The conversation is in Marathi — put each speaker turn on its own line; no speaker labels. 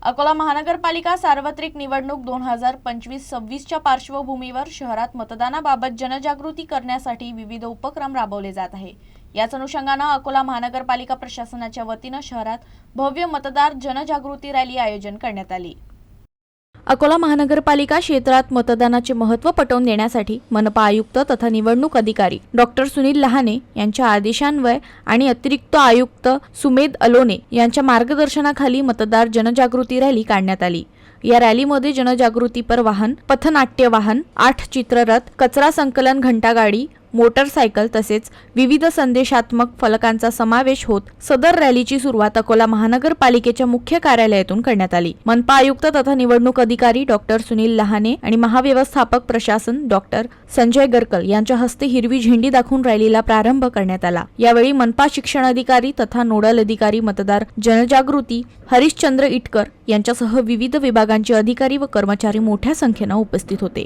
अकोला महानगरपालिका सार्वत्रिक निवडणूक 2025-26च्या पार्श्वभूमीवर शहरात मतदानाबाबत जनजागृती करण्यासाठी विविध उपक्रम राबवले जात आहे। याच अनुषंगाने अकोला महानगरपालिका प्रशासनाच्या वतीने शहरात भव्य मतदार जनजागृती रॅली आयोजन करण्यात आली। अकोला महानगरपालिका क्षेत्रात मतदानाचे महत्त्व पटवून देण्यासाठी मनपा आयुक्त तथा निवडणूक अधिकारी डॉक्टर सुनील लहाने यांच्या आदेशान्वये आणि अतिरिक्त आयुक्त सुमेध अलोने यांच्या मार्गदर्शनाखाली मतदार जनजागृती रॅली काढण्यात आली। या रॅलीमध्ये जनजागृतीपर वाहन, पथनाट्य वाहन, 8 चित्ररथ, कचरा संकलन घंटागाडी, मोटरसायकल तसेच विविध संदेशात्मक फलकांचा समावेश होत सदर रॅलीची सुरुवात अकोला महानगरपालिकेच्या मुख्य कार्यालयातून करण्यात आली। मनपा आयुक्त तथा निवडणूक अधिकारी डॉक्टर सुनील लहाने आणि महाव्यवस्थापक प्रशासन डॉक्टर संजय गरकल यांच्या हस्ते हिरवी झेंडी दाखवून रॅलीला प्रारंभ करण्यात आला। यावेळी मनपा शिक्षण अधिकारी तथा नोडल अधिकारी मतदार जनजागृती हरिश्चंद्र इटकर यांच्यासह विविध विभागांचे अधिकारी व कर्मचारी मोठ्या संख्येने उपस्थित होते।